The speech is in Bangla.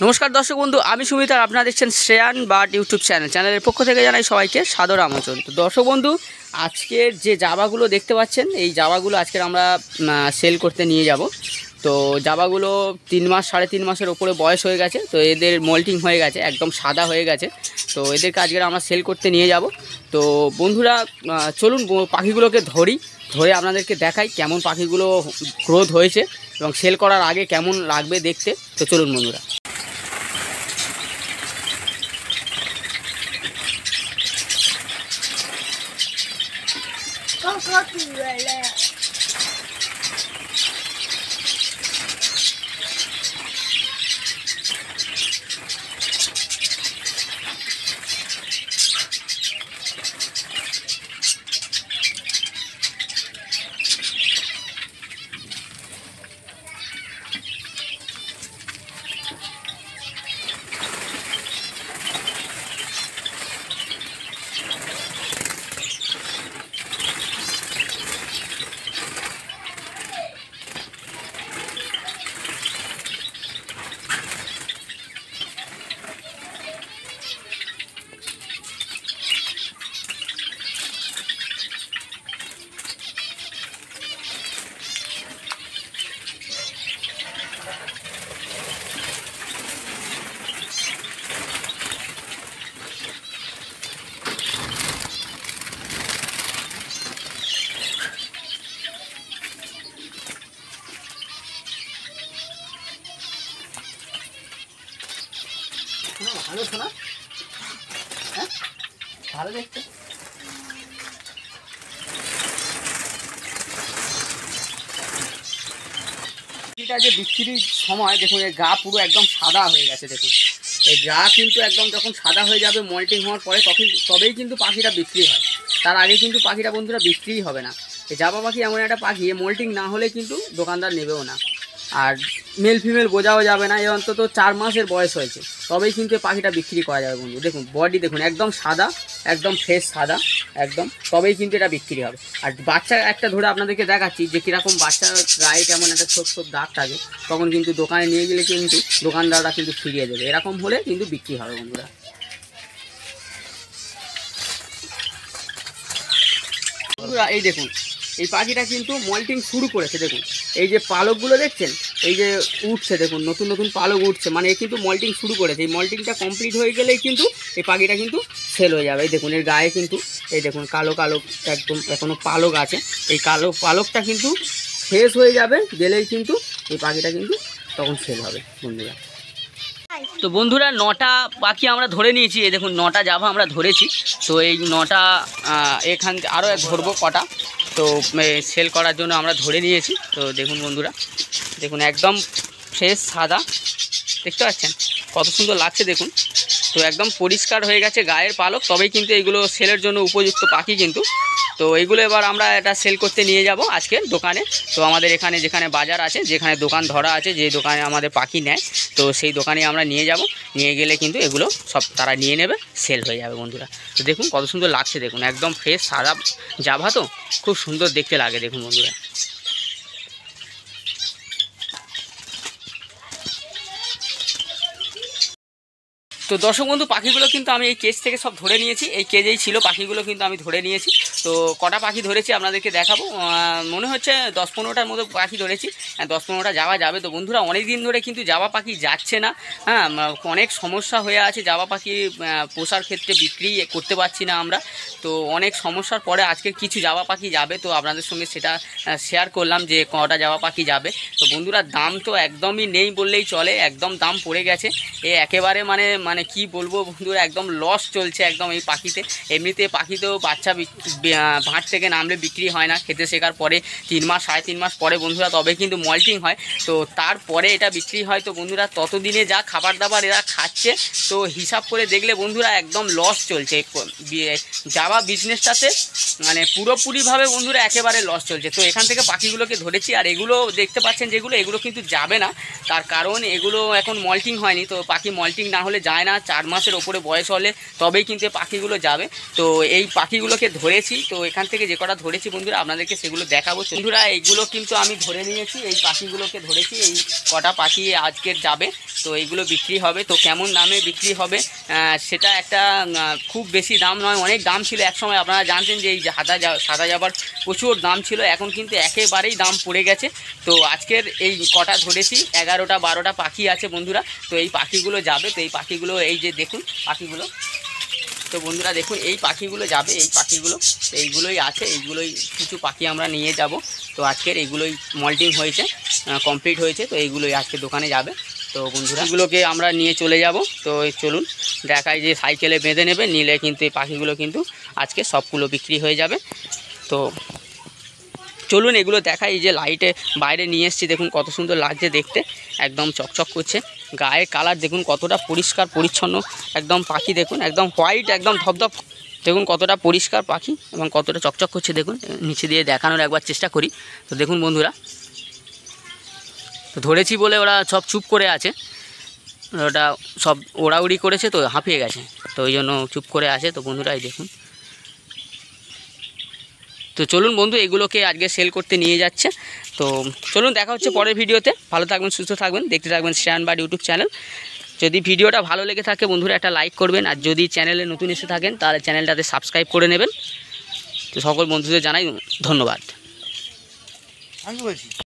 নমস্কার দর্শক বন্ধু, আমি সুমিত আর আপনারা দেখছেন শ্রেয়ান বার্ড ইউটিউব চ্যানেলের পক্ষ থেকে জানাই সবাইকে সাদর আমন্ত্রণ। তো দর্শক বন্ধু, আজকের যে জাবাগুলো দেখতে পাচ্ছেন, এই জাবাগুলো আজকের আমরা সেল করতে নিয়ে যাব। তো জাবাগুলো 3 মাস 3.5 মাসের ওপরে বয়স হয়ে গেছে। তো এদের মল্টিং হয়ে গেছে, একদম সাদা হয়ে গেছে। তো এদেরকে আজকের আমরা সেল করতে নিয়ে যাব। তো বন্ধুরা চলুন পাখিগুলোকে ধরে আপনাদেরকে দেখাই কেমন পাখিগুলো গ্রোথ হয়েছে এবং সেল করার আগে কেমন লাগবে দেখতে। তো চলুন বন্ধুরা। ভালো শোনা, হ্যাঁ ভালো দেখতে। এটা যে বিক্রির সময় দেখুন, এর গা পুরো একদম সাদা হয়ে গেছে। দেখুন এই গা কিন্তু একদম যখন সাদা হয়ে যাবে মল্টিং হওয়ার পরে তবেই কিন্তু পাখিটা বিক্রি হয়। তার আগে কিন্তু পাখিটা বন্ধুরা বিক্রিই হবে না। এই জাবা পাখি এমন একটা পাখি, মল্টিং না হলে কিন্তু দোকানদার নেবেও না। আর মেল ফিমেল বোঝাও যাবে না, এ অন্তত 4 মাসের বয়স হয়েছে তবেই কিন্তু পাখিটা বিক্রি করা যাবে বন্ধু। দেখুন বডি দেখুন একদম সাদা, একদম ফ্রেশ সাদা একদম, তবেই কিন্তু এটা বিক্রি হবে। আর বাচ্চা একটা ধরে আপনাদেরকে দেখাচ্ছি যে কীরকম বাচ্চার গায়ে কেমন একটা ছোপ ছোপ দাগ থাকে, তখন কিন্তু দোকানে নিয়ে গেলে কিন্তু দোকানদাররা কিন্তু ফিরিয়ে দেবে। এরকম হলে কিন্তু বিক্রি হবে বন্ধুরা। বন্ধুরা এই দেখুন এই পাখিটা কিন্তু মল্টিং শুরু করেছে। দেখুন এই যে পালকগুলো দেখছেন, এই যে উঠছে দেখুন, নতুন নতুন পালক উঠছে, মানে এ কিন্তু মল্টিং শুরু করেছে। এই মল্টিংটা কমপ্লিট হয়ে গেলেই কিন্তু এই পাখিটা কিন্তু সেল হয়ে যাবে। এই দেখুন এর গায়ে কিন্তু এই দেখুন কালো কালো একদম এখনও পালক আছে। এই কালো পালকটা কিন্তু ফ্রেশ হয়ে যাবে, গেলেই কিন্তু এই পাখিটা কিন্তু তখন সেল হবে বন্ধুরা। তো বন্ধুরা 9টা পাখি আমরা ধরে নিয়েছি। এই দেখুন 9টা জাভা আমরা ধরেছি। তো এই 9টা এখান আরও ধরবো কটা, তো সেল করার জন্য আমরা ধরে নিয়েছি। তো দেখুন বন্ধুরা, দেখুন একদম ফ্রেশ সাদা, দেখতে পাচ্ছেন কত সুন্দর লাগছে দেখুন। তো একদম পরিষ্কার হয়ে গেছে গায়ের পালক, তবেই কিন্তু এইগুলো সেলের জন্য উপযুক্ত পাখি কিন্তু। তো এইগুলো এবার আমরা এটা সেল করতে নিয়ে যাব আজকে দোকানে। তো আমাদের এখানে যেখানে বাজার আছে, যেখানে দোকান ধরা আছে, যে দোকানে আমাদের পাখি নেয়, তো সেই দোকানে আমরা নিয়ে যাব। নিয়ে গেলে কিন্তু এগুলো সব তারা নিয়ে নেবে, সেল হয়ে যাবে বন্ধুরা। তো দেখুন কত সুন্দর লাগছে দেখুন, একদম ফ্রেশ সাদা জাভা, তো খুব সুন্দর দেখতে লাগে দেখুন বন্ধুরা। তো দর্শক বন্ধু, পাখিগুলো কিন্তু আমি এই কেজ থেকে সব ধরে নিয়েছি। এই কেজেই ছিল পাখিগুলো, কিন্তু আমি ধরে নিয়েছি। তো কটা পাখি ধরেছি আপনাদেরকে দেখাবো। মনে হচ্ছে 10-15টার মতো পাখি ধরেছি। 10-15টা যাওয়া যাবে। তো বন্ধুরা অনেক দিন ধরে কিন্তু জাবা পাখি যাচ্ছে না, হ্যাঁ অনেক সমস্যা হয়ে আছে। জাবা পাখি পোষার ক্ষেত্রে বিক্রি করতে পারছি না আমরা। তো অনেক সমস্যার পরে আজকে কিছু জাবা পাখি যাবে, তো আপনাদের সঙ্গে সেটা শেয়ার করলাম যে কটা জাবা পাখি যাবে। তো বন্ধুরা দাম তো একদমই নেই বললেই চলে, একদম দাম পড়ে গেছে। একেবারে মানে কি বলবো বন্ধুরা, একদম লস চলছে একদম এই পাখিতে। এমনিতে পাখিতেও বাচ্চা ভাঁট থেকে নামলে বিক্রি হয় না, খেতে শেখার পরে 3 মাস 3.5 মাস পরে বন্ধুরা তবে কিন্তু মল্টিং হয়। তো তারপরে এটা বিক্রি হয়। তো বন্ধুরা ততদিনে যা খাবার দাবার এরা খাচ্ছে, তো হিসাব করে দেখলে বন্ধুরা একদম লস চলছে জাবা বিজনেসটাতে, মানে পুরোপুরিভাবে বন্ধুরা একেবারে লস চলছে। তো এখান থেকে পাখিগুলোকে ধরেছি। আর এগুলো দেখতে পাচ্ছেন যেগুলো, এগুলো কিন্তু যাবে না, তার কারণ এগুলো এখন মল্টিং হয়নি। তো পাখি মল্টিং না হলে যায় যায় না, 4 মাসের ওপরে বয়স হলে তবেই কিন্তু এই পাখিগুলো যাবে। তো এই পাখিগুলোকে ধরেছি, তো এখান থেকে যে কটা ধরেছি বন্ধুরা আপনাদেরকে সেগুলো দেখাবো। বন্ধুরা এইগুলো কিন্তু আমি ধরে নিয়েছি, এই পাখিগুলোকে ধরেছি, এই কটা পাখি আজকের যাবে, তো এইগুলো বিক্রি হবে। তো কেমন দামে বিক্রি হবে সেটা একটা খুব বেশি দাম নয়, অনেক দাম ছিল একসময়, আপনারা জানতেন যে এই সাদা জাবার প্রচুর দাম ছিল, এখন কিন্তু একেবারেই দাম পড়ে গেছে। তো আজকের এই কটা ধরেছি 11টা 12টা পাখি আছে বন্ধুরা, তো এই পাখিগুলো যাবে। তো এই পাখিগুলো এই যে দেখুন পাখিগুলো, তো বন্ধুরা দেখুন এই পাখিগুলো যাবে, এই পাখিগুলো এইগুলোই আছে, এইগুলোই কিছু পাখি আমরা নিয়ে যাব। তো আজকের এইগুলোই মল্টিং হয়েছে, কমপ্লিট হয়েছে, তো এইগুলোই আজকে দোকানে যাবে। তো বন্ধুরা এগুলোকে আমরা নিয়ে চলে যাব। তো চলুন দেখাই, যে সাইকেলে বেঁধে নেবে, নিলে কিন্তু এই পাখিগুলো কিন্তু আজকে সবগুলো বিক্রি হয়ে যাবে। তো চলুন এগুলো দেখাই। এই যে লাইটে বাইরে নিয়ে এসেছি, দেখুন কত সুন্দর লাগছে দেখতে, একদম চকচক করছে, গায়ের কালার দেখুন কতটা পরিষ্কার পরিচ্ছন্ন, একদম পাখি দেখুন একদম হোয়াইট, একদম ধপধপ, দেখুন কতটা পরিষ্কার পাখি এবং কতটা চকচক করছে। দেখুন নিচে দিয়ে দেখানোর একবার চেষ্টা করি। তো দেখুন বন্ধুরা, তো ধরেছি বলে ওরা সব চুপ করে আছে, ওটা সব ওড়াউড়ি করেছে, তো হাঁপিয়ে গেছে, তো ওই জন্য চুপ করে আছে। তো বন্ধুরা এই দেখুন, তো চলুন বন্ধু এগুলোকে আজকে সেল করতে নিয়ে যাচ্ছে। তো চলুন দেখা হচ্ছে পরের ভিডিওতে। ভালো থাকবেন, সুস্থ থাকবেন, দেখতে থাকবেন শ্রেয়ান বার্ড ইউটিউব চ্যানেল। যদি ভিডিওটা ভালো লেগে থাকে বন্ধুরা একটা লাইক করবেন, আর যদি চ্যানেলে নতুন এসে থাকেন তাহলে চ্যানেলটাতে সাবস্ক্রাইব করে নেবেন। তো সকল বন্ধুদের জানাই ধন্যবাদ। আমি বলছি।